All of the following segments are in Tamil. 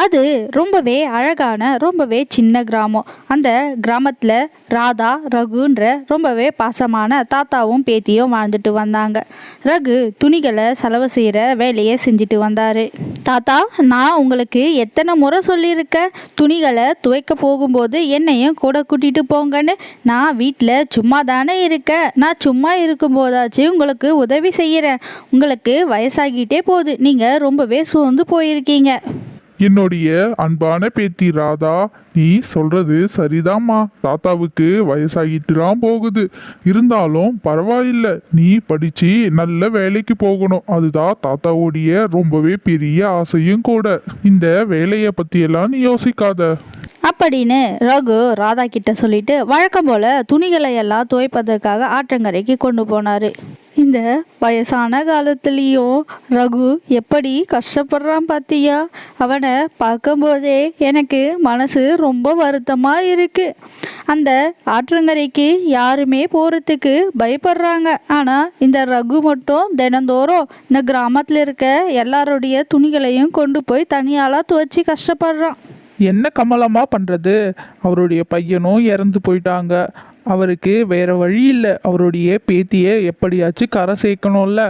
அது ரொம்பவே அழகான ரொம்பவே சின்ன கிராமம். அந்த கிராமத்தில் ராதா ரகுன்ற ரொம்பவே பாசமான தாத்தாவும் பேத்தியும் வாழ்ந்துட்டு வந்தாங்க. ரகு துணிகளை செலவு செய்கிற வேலையை செஞ்சுட்டு வந்தார். தாத்தா, நான் உங்களுக்கு எத்தனை முறை சொல்லியிருக்கேன், துணிகளை துவைக்க போகும்போது என்னையும் கூட கூட்டிகிட்டு போங்கன்னு. நான் வீட்டில் சும்மா தானே இருக்கேன். நான் சும்மா இருக்கும்போதாச்சும் உங்களுக்கு உதவி செய்கிறேன். உங்களுக்கு வயசாகிட்டே போகுது, நீங்கள் ரொம்பவே சோர்ந்து போயிருக்கீங்க. என்னுடைய அன்பான பேத்தி ராதா, நீ சொல்றது சரிதாம்மா. தாத்தாவுக்கு வயசாகிட்டுலாம் போகுது. இருந்தாலும் பரவாயில்ல, நீ படிச்சு நல்ல வேலைக்கு போகணும். அதுதான் தாத்தாவுடைய ரொம்பவே பெரிய ஆசையும் கூட. இந்த வேலையை பற்றியெல்லாம் நீ யோசிக்காத அப்படின்னு ரகு ராதா கிட்ட சொல்லிட்டு வழக்கம் போல துணிகளை எல்லாம் துவைப்பதற்காக ஆற்றங்கரைக்கு கொண்டு போனார். இந்த வயசான காலத்துலேயும் ரகு எப்படி கஷ்டப்படுறான் பார்த்தியா? அவனை பார்க்கும்போதே எனக்கு மனசு ரொம்ப வருத்தமாக இருக்குது. அந்த ஆற்றங்கரைக்கு யாருமே போகிறதுக்கு பயப்படுறாங்க. ஆனால் இந்த ரகு மட்டும் தினந்தோறும் இந்த கிராமத்தில் இருக்க எல்லாருடைய துணிகளையும் கொண்டு போய் தனியாலாம் துவைச்சி கஷ்டப்படுறான். என்ன கமலமா பண்ணுறது? அவருடைய பையனும் இறந்து போயிட்டாங்க. அவருக்கு வேறு வழி இல்லை. அவருடைய பேத்தியை எப்படியாச்சும் கரை சேர்க்கணும்ல.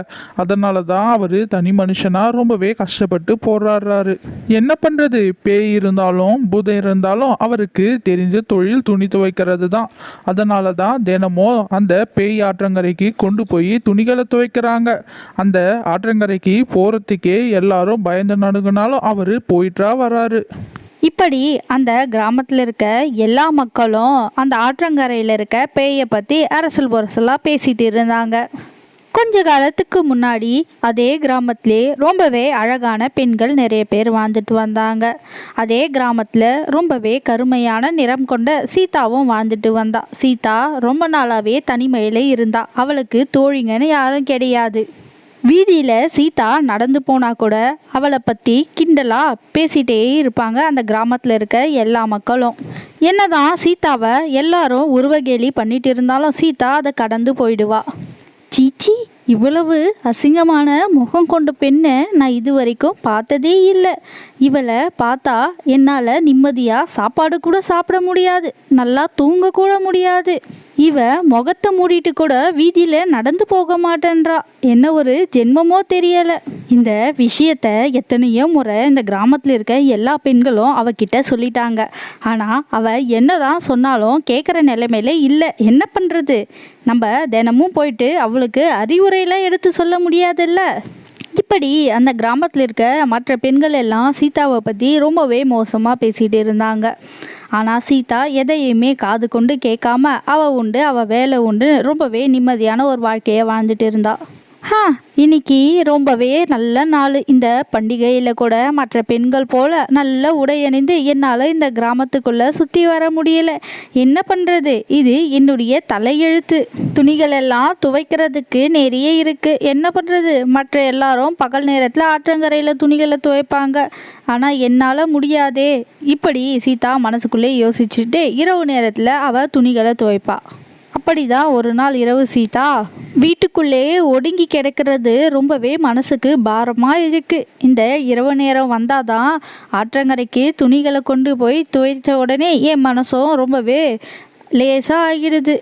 அதனால தான் அவர் தனி மனுஷனாக ரொம்பவே கஷ்டப்பட்டு போராடுறாரு. என்ன பண்ணுறது? பேய் இருந்தாலும் பூதம் இருந்தாலும் அவருக்கு தெரிஞ்ச தொழில் துணி துவைக்கிறது தான். அதனால தான் தினமும் அந்த பேய் ஆற்றங்கரைக்கு கொண்டு போய் துணிகளை துவைக்கிறாங்க. அந்த ஆற்றங்கரைக்கு போகிறதுக்கே எல்லாரும் பயந்து நடுங்கினாலும் அவர் போயிட்டா வராரு. இப்படி அந்த கிராமத்தில் இருக்க எல்லா மக்களும் அந்த ஆற்றங்கரையில் இருக்க பேயை பற்றி அரசல் புரசலாக பேசிகிட்டு இருந்தாங்க. கொஞ்ச காலத்துக்கு முன்னாடி அதே கிராமத்திலே ரொம்பவே அழகான பெண்கள் நிறைய பேர் வாழ்ந்துட்டு வந்தாங்க. அதே கிராமத்தில் ரொம்பவே கருமையான நிறம் கொண்ட சீதாவும் வாழ்ந்துட்டு வந்தா. சீதா ரொம்ப நாளாகவே தனிமையில் இருந்தா. அவளுக்கு தோழிங்கன்னு யாரும் கிடையாது. வீதியில் சீதா நடந்து போனால் கூட அவளை பற்றி கிண்டலாக பேசிகிட்டே இருப்பாங்க அந்த கிராமத்தில் இருக்க எல்லா மக்களும். என்னதான் சீதாவை எல்லாரும் உருவகேலி பண்ணிட்டு இருந்தாலும் சீதா அதை கடந்து போயிடுவா. சீச்சி, இவ்வளவு அசிங்கமான முகம் கொண்ட பெண்ணை நான் இது வரைக்கும் பார்த்ததே இல்லை. இவளை பார்த்தா என்னால் நிம்மதியாக சாப்பாடு கூட சாப்பிட முடியாது, நல்லா தூங்க கூட முடியாது. இவ முகத்தை மூடிட்டு கூட வீதியில் நடந்து போக மாட்டேன்றா. என்ன ஒரு ஜென்மமோ தெரியலை. இந்த விஷயத்த எத்தனையோ முறை இந்த கிராமத்தில் இருக்க எல்லா பெண்களும் அவகிட்ட சொல்லிட்டாங்க. ஆனால் அவள் என்னதான் சொன்னாலும் கேட்குற நிலைமையில இல்லை. என்ன பண்ணுறது? நம்ம தினமும் போயிட்டு அவளுக்கு அறிவுரையெல்லாம் எடுத்து சொல்ல முடியாதுல்ல. இப்படி அந்த கிராமத்தில் இருக்க மற்ற பெண்கள் எல்லாம் சீதாவை பற்றி ரொம்பவே மோசமாக பேசிகிட்டு இருந்தாங்க. ஆனால் சீதா எதையுமே காது கொண்டு கேட்காம அவள் உண்டு அவள் வேலை உண்டு ரொம்பவே நிம்மதியான ஒரு வாழ்க்கையை வாழ்ந்துட்டு இருந்தா. இன்னைக்கு ரொம்பவே நல்ல நாள். இந்த பண்டிகையில் கூட மற்ற பெண்கள் போல் நல்ல உடையணிந்து என்னால் இந்த கிராமத்துக்குள்ளே சுற்றி வர முடியலை. என்ன பண்ணுறது? இது என்னுடைய தலையெழுத்து. துணிகள் எல்லாம் துவைக்கிறதுக்கு நிறைய இருக்குது. என்ன பண்ணுறது? மற்ற எல்லாரும் பகல் நேரத்தில் ஆற்றங்கரையில் துணிகளை துவைப்பாங்க. ஆனால் என்னால் முடியாதே. இப்படி சீதா மனசுக்குள்ளே யோசிச்சுட்டு இரவு நேரத்தில் அவள் துணிகளை துவைப்பா. அப்படிதான் ஒரு நாள் இரவு சீதா வீட்டுக்குள்ளே ஒடுங்கி கிடக்கிறது ரொம்பவே மனசுக்கு பாரமாக இருக்குது. இந்த இரவு நேரம் வந்தாதான் ஆற்றங்கரைக்கு துணிகளை கொண்டு போய் துவைச்ச உடனே என் மனசும் ரொம்பவே லேசாக ஆகிடுது.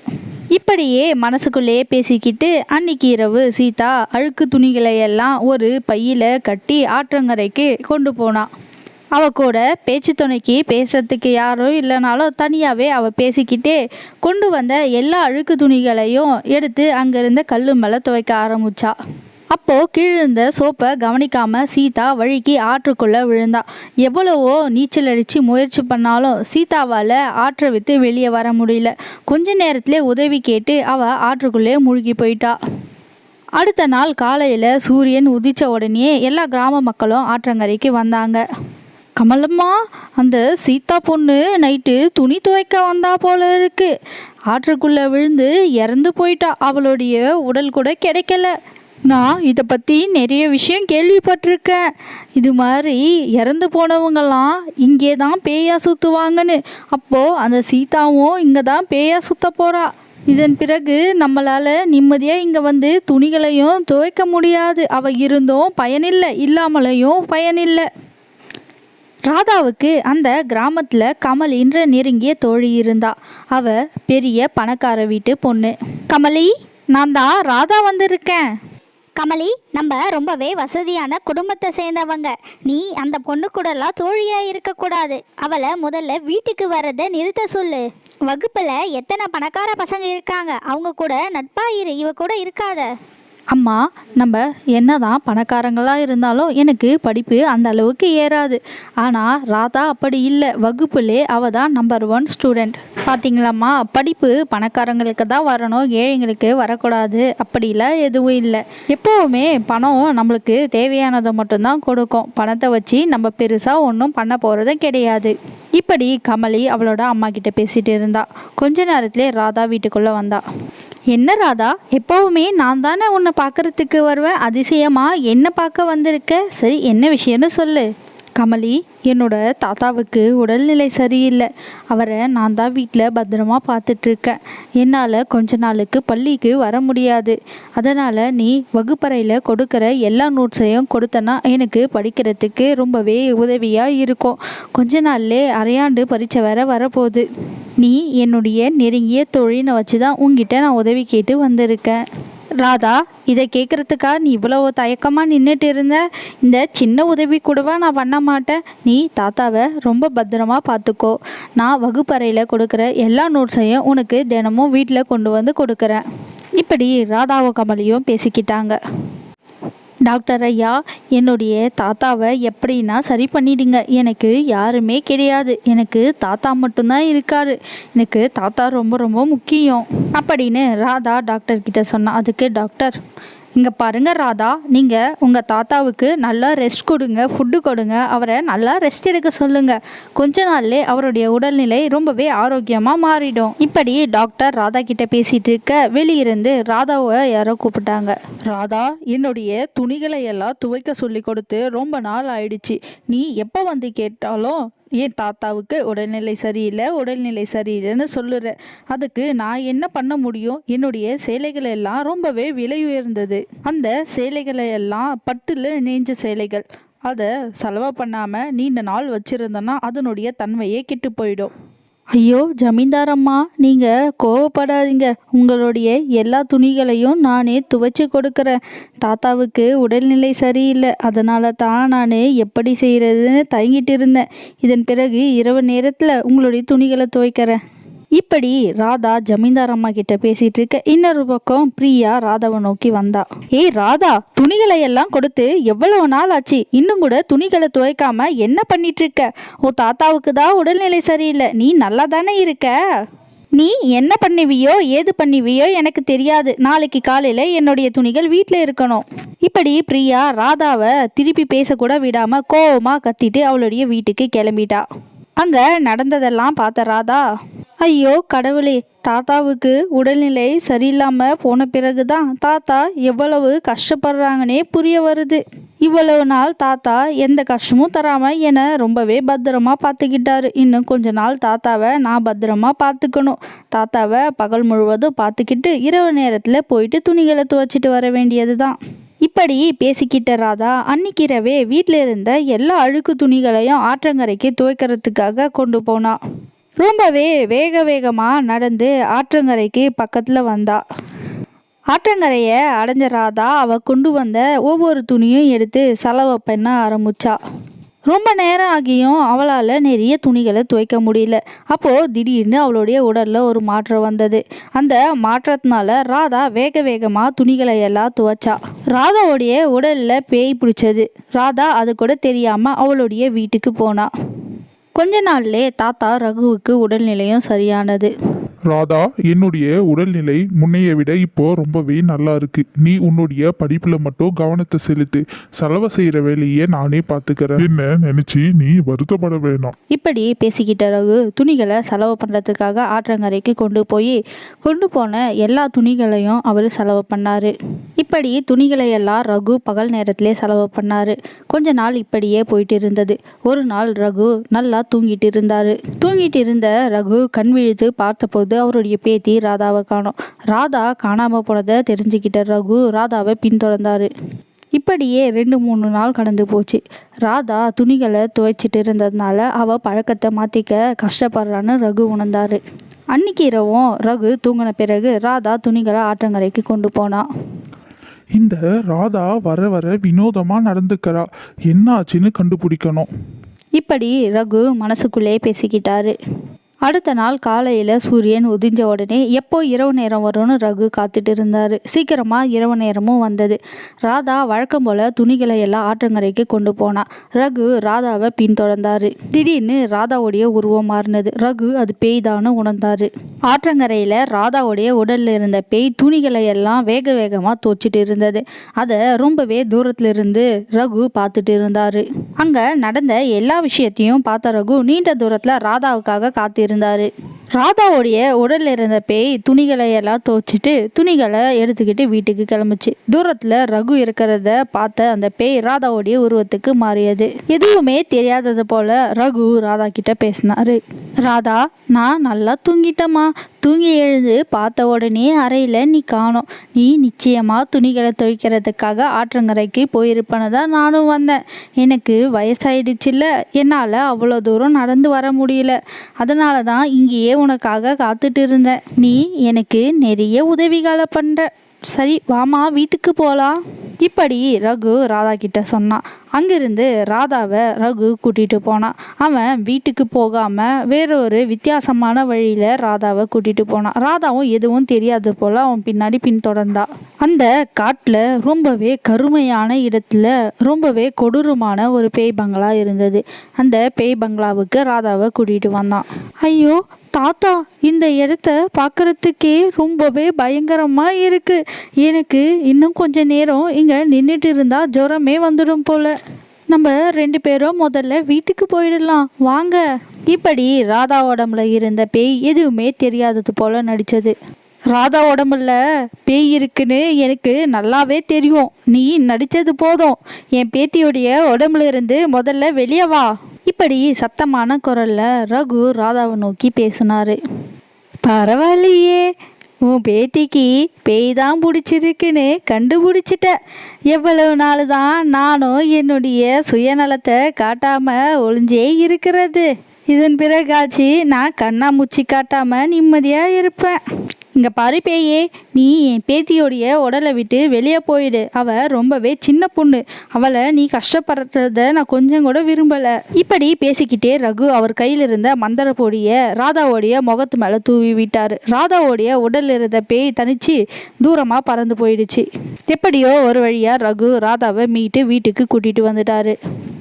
இப்படியே மனசுக்குள்ளேயே பேசிக்கிட்டு அன்னைக்கு இரவு சீதா அழுக்கு துணிகளை எல்லாம் ஒரு பையில் கட்டி ஆற்றங்கரைக்கு கொண்டு போனான். அவள் கூட பேச்சு துணைக்கு பேசுறதுக்கு யாரும் இல்லைனாலும் தனியாகவே அவள் பேசிக்கிட்டே கொண்டு வந்த எல்லா அழுக்கு துணிகளையும் எடுத்து அங்கேருந்த கல்லு மேலே துவைக்க ஆரம்பிச்சா. அப்போது கீழிருந்த சோப்பை கவனிக்காமல் சீதா வழுக்கி ஆற்றுக்குள்ளே விழுந்தா. எவ்வளவோ நீச்சல் அடித்து முயற்சி பண்ணாலும் சீதாவால் ஆற்றை விட்டு வெளியே வர முடியல. கொஞ்ச நேரத்திலே உதவி கேட்டு அவள் ஆற்றுக்குள்ளே மூழ்கி போயிட்டா. அடுத்த நாள் காலையில் சூரியன் உதித்த உடனே எல்லா கிராம மக்களும் ஆற்றங்கரைக்கு வந்தாங்க. கமலம்மா, அந்த சீதா பொண்ணு நைட்டு துணி துவைக்க வந்தா போல இருக்கு. ஆற்றுக்குள்ளே விழுந்து இறந்து போயிட்டா. அவளுடைய உடல் கூட கிடைக்கல. நான் இதை பற்றி நிறைய விஷயம் கேள்விப்பட்டிருக்கேன். இது மாதிரி இறந்து போனவங்கெல்லாம் இங்கே தான் பேயா சுற்றுவாங்கன்னு. அப்போது அந்த சீதாவும் இங்கே தான் பேயா சுற்ற போகிறா. இதன் பிறகு நம்மளால் நிம்மதியாக இங்கே வந்து துணிகளையும் துவைக்க முடியாது. அவள் இருந்தும் பயனில்லை, இல்லாமலையும் பயனில்லை. ராதாவுக்கு அந்த கிராமத்தில் கமலின்ற நெருங்கிய தோழி இருந்தா. அவ பெரிய பணக்கார வீட்டு பொண்ணு. கமலி, நான் தான் ராதா வந்திருக்கேன். கமலி, நம்ம ரொம்பவே வசதியான குடும்பத்தை சேர்ந்தவங்க. நீ அந்த பொண்ணு கூடலாம் தோழியா இருக்கக்கூடாது. அவளை முதல்ல வீட்டுக்கு வரதை நிறுத்த சொல்லு. வகுப்புல எத்தனை பணக்கார பசங்க இருக்காங்க, அவங்க கூட நட்பா இரு, இவ கூட இருக்காத. அம்மா, நம்ம என்னதான் பணக்காரங்களாக இருந்தாலும் எனக்கு படிப்பு அந்த அளவுக்கு ஏறாது. ஆனால் ராதா அப்படி இல்லை. வகுப்புலே அவள் தான் நம்பர் 1 ஸ்டூடெண்ட். பார்த்தீங்களாம்மா, படிப்பு பணக்காரங்களுக்கு தான் வரணும், ஏழைங்களுக்கு வரக்கூடாது அப்படிலாம் எதுவும் இல்லை. எப்போவுமே பணம் நம்மளுக்கு தேவையானதை மட்டும்தான் கொடுக்கும். பணத்தை வச்சு நம்ம பெருசாக ஒன்றும் பண்ண போகிறது கிடையாது. இப்படி கமலி அவளோட அம்மா கிட்ட பேசிட்டு இருந்தா. கொஞ்ச நேரத்திலே ராதா வீட்டுக்குள்ளே வந்தா. என்ன ராதா, எப்போவுமே நான் தானே உன்னை பார்க்கறதுக்கு வருவேன், அதிசயமா என்ன பார்க்க வந்திருக்க? சரி, என்ன விஷயம்னு சொல்லு. கமலி, என்னோட தாத்தாவுக்கு உடல்நிலை சரியில்லை. அவரை நான் தான் வீட்டில் பத்திரமா பார்த்துட்ருக்கேன். என்னால் கொஞ்ச நாளுக்கு பள்ளிக்கு வர முடியாது. அதனால் நீ வகுப்பறையில் கொடுக்குற எல்லா நோட்ஸையும் கொடுத்தனா எனக்கு படிக்கிறதுக்கு ரொம்பவே உதவியாக இருக்கும். கொஞ்ச நாள்லே அரையாண்டு பரீட்சை வேற வரப்போகுது. நீ என்னுடைய நெருங்கிய தொழிலை வச்சு தான் உங்ககிட்ட நான் உதவி கேட்டு வந்திருக்கேன். ராதா, இதை கேட்குறதுக்கா நீ இவ்வளோ தயக்கமாக நின்றுட்டு இருந்த? இந்த சின்ன உதவி கூடவா நான் பண்ண மாட்டேன்? நீ தாத்தாவை ரொம்ப பத்திரமா பார்த்துக்கோ. நான் வகுப்பறையில் கொடுக்குற எல்லா நோட்ஸையும் உனக்கு தினமும் வீட்டில் கொண்டு வந்து கொடுக்குறேன். இப்படி ராதாவும் கமலியும் பேசிக்கிட்டாங்க. டாக்டர் ஐயா, என்னுடைய தாத்தாவை எப்படின்னா சரி பண்ணிடுங்க. எனக்கு யாருமே கிடையாது. எனக்கு தாத்தா மட்டும்தான் இருக்காரு. எனக்கு தாத்தா ரொம்ப ரொம்ப முக்கியம் அப்படின்னு ராதா டாக்டர்கிட்ட சொன்னா. அதுக்கு டாக்டர், இங்கே பாருங்க ராதா, நீங்கள் உங்கள் தாத்தாவுக்கு நல்லா ரெஸ்ட் கொடுங்க, ஃபுட்டு கொடுங்க, அவரை நல்லா ரெஸ்ட் எடுக்க சொல்லுங்கள். கொஞ்ச நாள்லே அவருடைய உடல்நிலை ரொம்பவே ஆரோக்கியமாக மாறிடும். இப்படி டாக்டர் ராதா கிட்ட பேசிகிட்டு இருக்க வெளியிருந்து ராதாவை யாரோ கூப்பிட்டாங்க. ராதா, என்னுடைய துணிகளை எல்லாம் துவைக்க சொல்லி கொடுத்து ரொம்ப நாள் ஆயிடுச்சு. நீ எப்போ வந்து கேட்டாலும் என் தாத்தாவுக்கு உடல்நிலை சரியில்லைன்னு சொல்லுற. அதுக்கு நான் என்ன பண்ண முடியும்? என்னுடைய சேலைகள் எல்லாம் ரொம்பவே விலை உயர்ந்தது. அந்த சேலைகளை எல்லாம் பட்டுல நெஞ்ச சேலைகள். அதை செலவு பண்ணாமல் நீண்ட நாள் வச்சுருந்தோன்னா அதனுடைய தன்மையே கெட்டு போயிடும். ஐயோ ஜமீன்தாரம்மா, நீங்கள் கோவப்படாதீங்க. உங்களுடைய எல்லா துணிகளையும் நானே துவைச்சி கொடுக்குறேன். தாத்தாவுக்கு உடல்நிலை சரியில்லை, அதனால தான் நான் எப்படி செய்கிறதுன்னு தயங்கிட்டு இருந்தேன். இதன் பிறகு இரவு நேரத்தில் உங்களுடைய துணிகளை துவைக்கிறேன். இப்படி ராதா ஜமீன்தார் அம்மா கிட்ட பேசிட்டு இருக்க இன்னொரு பக்கம் பிரியா ராதாவை நோக்கி வந்தா. ஏய் ராதா, துணிகளை எல்லாம் கொடுத்து எவ்வளவு நாள் ஆச்சு, இன்னும் கூட துணிகளை துவைக்காம என்ன பண்ணிட்டு இருக்க? ஓ தாத்தாவுக்கு தான் உடல்நிலை சரியில்லை, நீ நல்லா தானே இருக்க. நீ என்ன பண்ணுவியோ ஏது பண்ணுவியோ எனக்கு தெரியாது. நாளைக்கு காலையில் என்னுடைய துணிகள் வீட்டில் இருக்கணும். இப்படி பிரியா ராதாவை திருப்பி பேசக்கூட விடாம கோவமா கத்திட்டு அவளுடைய வீட்டுக்கு கிளம்பிட்டா. அங்கே நடந்ததெல்லாம் பார்த்த ராதா, ஐயோ கடவுளே, தாத்தாவுக்கு உடல்நிலை சரியில்லாமல் போன பிறகு தான் தாத்தா எவ்வளவு கஷ்டப்படுறாங்கன்னே புரிய வருது. இவ்வளவு நாள் தாத்தா எந்த கஷ்டமும் தராமல் என்னை ரொம்பவே பத்திரமா பார்த்துக்கிட்டாரு. இன்னும் கொஞ்ச நாள் தாத்தாவை நான் பத்திரமா பார்த்துக்கணும். தாத்தாவை பகல் முழுவதும் பார்த்துக்கிட்டு இரவு நேரத்தில் போயிட்டு துணிகளை துவைச்சிட்டு வர வேண்டியது தான். இப்படி பேசிக்கிட்ட ராதா அன்னிக்கிரவே வீட்டில் இருந்த எல்லா அழுக்கு துணிகளையும் ஆற்றங்கரைக்கு துவைக்கிறதுக்காக கொண்டு போனா. ரொம்பவே வேகமாக நடந்து ஆற்றங்கரைக்கு பக்கத்தில் வந்தா. ஆற்றங்கரையை அடைஞ்ச ராதா அவள் கொண்டு வந்த ஒவ்வொரு துணியும் எடுத்து செலவு பண்ண ஆரம்பிச்சா. ரொம்ப நேரம் ஆகியும் அவளால் நிறைய துணிகளை துவைக்க முடியல. அப்போது திடீர்னு அவளுடைய உடலில் ஒரு மாற்றம் வந்தது. அந்த மாற்றத்தினால ராதா வேகமாக துணிகளை எல்லாம் துவைச்சா. ராதாவுடைய உடலில் பேய் பிடிச்சது. ராதா அது கூட தெரியாமல் அவளுடைய வீட்டுக்கு போனா. கொஞ்ச நாள்லே தாத்தா ரகுவுக்கு உடல்நிலையும் சரியானது. ராதா, என்னுடைய உடல்நிலை முன்னைய விட இப்போ ரொம்பவே நல்லா இருக்கு. நீ உன்னுடைய படிப்புல மட்டும் கவனத்தை செலுத்து. செலவு செய்யற வேலையை நானே பார்த்துக்கிறேன். என்ன நினைச்சு நீ வருத்தப்பட வேணாம். இப்படி பேசிக்கிட்ட ரகு துணிகளை செலவு பண்ணுறதுக்காக ஆற்றங்கரைக்கு கொண்டு போன எல்லா துணிகளையும் அவர் செலவு பண்ணாரு. இப்படி துணிகளை எல்லாம் ரகு பகல் நேரத்திலே செலவு பண்ணாரு. கொஞ்ச நாள் இப்படியே போயிட்டு இருந்தது. ஒரு நாள் ரகு நல்லா தூங்கிட்டு இருந்த ரகு கண் விழித்து பார்த்தபோது அவருடைய பேத்தி ராதாவை காணோம். ராதா காணாம போனதை தெரிஞ்சுக்கிட்ட ரகு ராதாவை பின்தொடர்ந்தாரு. இப்படியே 2-3 நாள் கடந்து போச்சு. ராதா துணிகளை துவைச்சிட்டு இருந்ததுனால அவள் பழக்கத்தை மாற்றிக்க கஷ்டப்படுறான்னு ரகு உணர்ந்தாரு. அன்னைக்கு இரவும் ரகு தூங்கின பிறகு ராதா துணிகளை ஆற்றங்கரைக்கு கொண்டு போனான். இந்த ராதா வர வர வினோதமாக நடந்துக்கிறா, என்ன ஆச்சுன்னு கண்டுபிடிக்கணும். இப்படி ரகு மனசுக்குள்ளே பேசிக்கிட்டாரு. அடுத்த நாள் காலையில் சூரியன் உதிஞ்ச உடனே எப்போ இரவு நேரம் வரும்னு ரகு காத்துட்டு இருந்தார். சீக்கிரமாக இரவு நேரமும் வந்தது. ராதா வழக்கம் போல் துணிகளை எல்லாம் ஆற்றங்கரைக்கு கொண்டு போனான். ரகு ராதாவை பின்தொடர்ந்தார். திடீர்னு ராதாவுடைய உருவம் மாறினது. ரகு அது பேய் தான்னு உணர்ந்தார். ஆற்றங்கரையில் ராதாவுடைய உடலில் இருந்த பேய் துணிகளை எல்லாம் வேக வேகமாக துவைச்சிட்டு இருந்தது. அதை ரொம்பவே தூரத்துல இருந்து ரகு பார்த்துட்டு இருந்தார். அங்கே நடந்த எல்லா விஷயத்தையும் பார்த்த ரகு நீண்ட தூரத்தில் ராதாவுக்காக காத்து இருந்தாரு. ராதாவுடைய உடல்ல இருந்த பேய் துணிகளை எல்லாம் துவைச்சிட்டு துணிகளை எடுத்துக்கிட்டு வீட்டுக்கு கிளம்புச்சு. தூரத்துல ரகு இருக்கிறத பார்த்த அந்த பேய் ராதாவுடைய உருவத்துக்கு மாறியது. எதுவுமே தெரியாதது போல ரகு ராதா கிட்ட பேசினாரு. ராதா, நான் நல்லா தூங்கிட்டேம்மா. தூங்கி எழுந்து பார்த்த உடனே அறையில் நீ காணோம். நீ நிச்சயமாக துணிகளை துவைக்கிறதுக்காக ஆற்றங்கரைக்கு போயிருப்பேன்னு தான் நானும் வந்தேன். எனக்கு வயசாயிடுச்சுல்ல, என்னால் அவ்வளோ தூரம் நடந்து வர முடியல. அதனால தான் இங்கேயே உனக்காக காத்துட்டு இருந்தேன். நீ எனக்கு நிறைய உதவிகளை பண்ணுற. சரி வாமா, வீட்டுக்கு போகலாம். இப்படி ரகு ராதா கிட்ட சொன்னான். அங்கிருந்து ராதாவை ரகு கூட்டிகிட்டு போனான். அவன் வீட்டுக்கு போகாமல் வேறொரு வித்தியாசமான வழியில் ராதாவை கூட்டிகிட்டு போனான். ராதாவும் எதுவும் தெரியாது போல் அவன் பின்னாடி பின்தொடர்ந்தா. அந்த காட்டில் ரொம்பவே கருமையான இடத்துல ரொம்பவே கொடூரமான ஒரு பேய் பங்களா இருந்தது. அந்த பேய் பங்களாவுக்கு ராதாவை கூட்டிகிட்டு வந்தான். ஐயோ தாத்தா, இந்த இடத்த பார்க்குறதுக்கே ரொம்பவே பயங்கரமாக இருக்குது. எனக்கு இன்னும் கொஞ்ச நேரம் இங்கே நின்றுட்டு இருந்தால் ஜுரமே வந்துடும் போல். நம்ம 2 பேரும் முதல்ல வீட்டுக்கு போயிடலாம் வாங்க. இப்படி ராதா உடம்புல இருந்த பேய் எதுவுமே தெரியாதது போல் நடித்தது. ராதா உடம்புல பேய் இருக்குன்னு எனக்கு நல்லாவே தெரியும். நீ நடித்தது போதும். என் பேத்தியுடைய உடம்புல இருந்து முதல்ல வெளியே வா. இப்படி சத்தமான குரல்ல ரகு ராதாவை நோக்கி பேசினாரு. பரவாயில்லையே, உன் பேத்திக்கு பேய் தான் பிடிச்சிருக்குன்னு கண்டுபிடிச்சிட்ட. எவ்வளவு நாள் தான் நானும் என்னுடைய சுயநலத்தை காட்டாமல் ஒளிஞ்சே இருக்கிறது. இதன் பிறகாச்சு நான் கண்ணாமூச்சி காட்டாமல் நிம்மதியாக இருப்பேன். இங்கே பாரு பேயே, நீ என் பேத்தியோடைய உடலை விட்டு வெளியே போயிடு. அவள் ரொம்பவே சின்ன பொண்ணு. அவளை நீ கஷ்டப்படுறத நான் கொஞ்சம் கூட விரும்பலை. இப்படி பேசிக்கிட்டே ரகு அவர் கையில் இருந்த மந்திர பொடியை ராதாவோடைய முகத்து மேலே தூவி விட்டார். ராதாவோடைய உடலில் இருந்த பேய் தனிச்சு தூரமாக பறந்து போயிடுச்சு. எப்படியோ ஒரு வழியாக ரகு ராதாவை மீட்டு வீட்டுக்கு கூட்டிகிட்டு வந்துட்டாரு.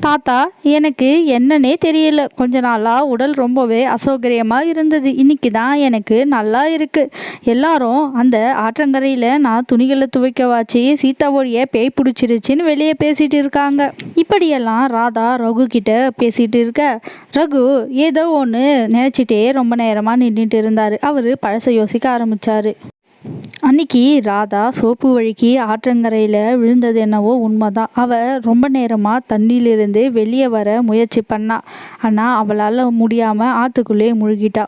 தாத்தா, எனக்கு என்னன்னே தெரியல. கொஞ்ச நாளாக உடல் ரொம்பவே அசௌகரியமாக இருந்தது. இன்னைக்கு தான் எனக்கு நல்லா இருக்குது. எல்லாரும் அந்த ஆற்றங்கரையில் நான் துணிகளை துவைக்க வாச்சு சீதாவோடைய பேய் பிடிச்சிருச்சின்னு வெளியே பேசிகிட்டு இருக்காங்க. இப்படியெல்லாம் ராதா ரகு கிட்ட பேசிகிட்டு இருக்க ரகு ஏதோ ஒன்று நினச்சிட்டே ரொம்ப நேரமாக நின்றுட்டு இருந்தார். அவர் பழசை யோசிக்க ஆரம்பித்தார். அன்னைக்கு ராதா சோப்பு வழுக்கி ஆற்றங்கரையில் விழுந்தது என்னவோ உண்மைதான். அவள் ரொம்ப நேரமாக தண்ணியிலிருந்து வெளியே வர முயற்சி பண்ணா. ஆனால் அவளால் முடியாமல் ஆற்றுக்குள்ளே முழுகிட்டா.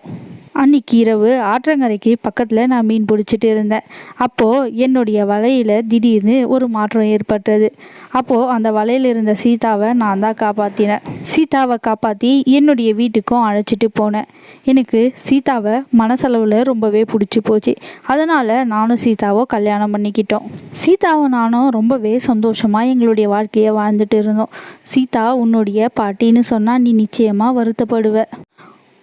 அன்றைக்கி இரவு ஆற்றங்கரைக்கு பக்கத்தில் நான் மீன் பிடிச்சிட்டு இருந்தேன். அப்போது என்னுடைய வலையில் திடீர்னு ஒரு மாற்றம் ஏற்பட்டது. அப்போது அந்த வலையில் இருந்த சீதாவை நான் தான் காப்பாற்றினேன். சீதாவை காப்பாற்றி என்னுடைய வீட்டுக்கும் அழைச்சிட்டு போனேன். எனக்கு சீதாவை மனசளவில் ரொம்பவே பிடிச்சி போச்சு. அதனால் நானும் சீதாவோ கல்யாணம் பண்ணிக்கிட்டோம். சீதாவும் நானும் ரொம்பவே சந்தோஷமாக எங்களுடைய வாழ்க்கையை வாழ்ந்துட்டு இருந்தோம். சீதா உன்னுடைய பாட்டின்னு சொன்னால் நீ நிச்சயமாக வருத்தப்படுவ.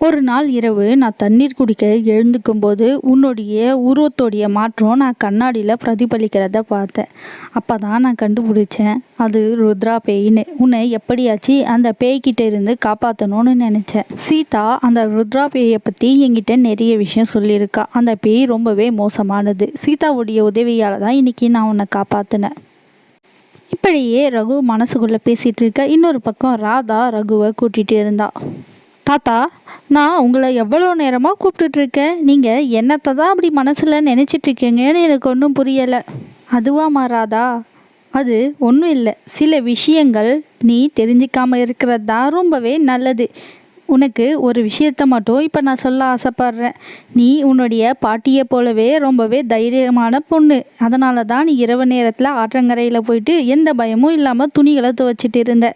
ஒரு நாள் இரவு நான் தண்ணீர் குடிக்க எழுந்துக்கும்போது உன்னுடைய உருவத்தோடைய மாற்றம் நான் கண்ணாடியில் பிரதிபலிக்கிறத பார்த்தேன். அப்போ தான் நான் கண்டுபிடிச்சேன் அது ருத்ரா பேயின்னு. உன்னை எப்படியாச்சு அந்த பேய்கிட்ட இருந்து காப்பாற்றணும்னு நினச்சேன். சீதா அந்த ருத்ரா பேயை பற்றி என்கிட்ட நிறைய விஷயம் சொல்லியிருக்கா. அந்த பேய் ரொம்பவே மோசமானது. சீதாவுடைய உதவியால் தான் இன்றைக்கி நான் உன்னை காப்பாற்றினேன். இப்படியே ரகு மனசுக்குள்ளே பேசிகிட்டு இருக்க இன்னொரு பக்கம் ராதா ரகுவை கூட்டிகிட்டு இருந்தா. தாத்தா, நான் உங்களை எவ்வளோ நேரமாக கூப்பிட்டுட்ருக்கேன். நீங்கள் என்னத்தை தான் அப்படி மனசில் நினச்சிட்ருக்கீங்கன்னு எனக்கு ஒன்றும் புரியலை. அதுவாம்மா ராதா, அது ஒன்றும் இல்லை. சில விஷயங்கள் நீ தெரிஞ்சிக்காமல் இருக்கிறது தான் ரொம்பவே நல்லது. உனக்கு ஒரு விஷயத்த மட்டும் இப்போ நான் சொல்ல ஆசைப்பட்றேன். நீ உன்னுடைய பாட்டியை போலவே ரொம்பவே தைரியமான பொண்ணு. அதனால தான் நீ இரவு நேரத்தில் ஆற்றங்கரையில் போயிட்டு எந்த பயமும் இல்லாமல் துணிகளை துவைச்சிட்டு இருந்த.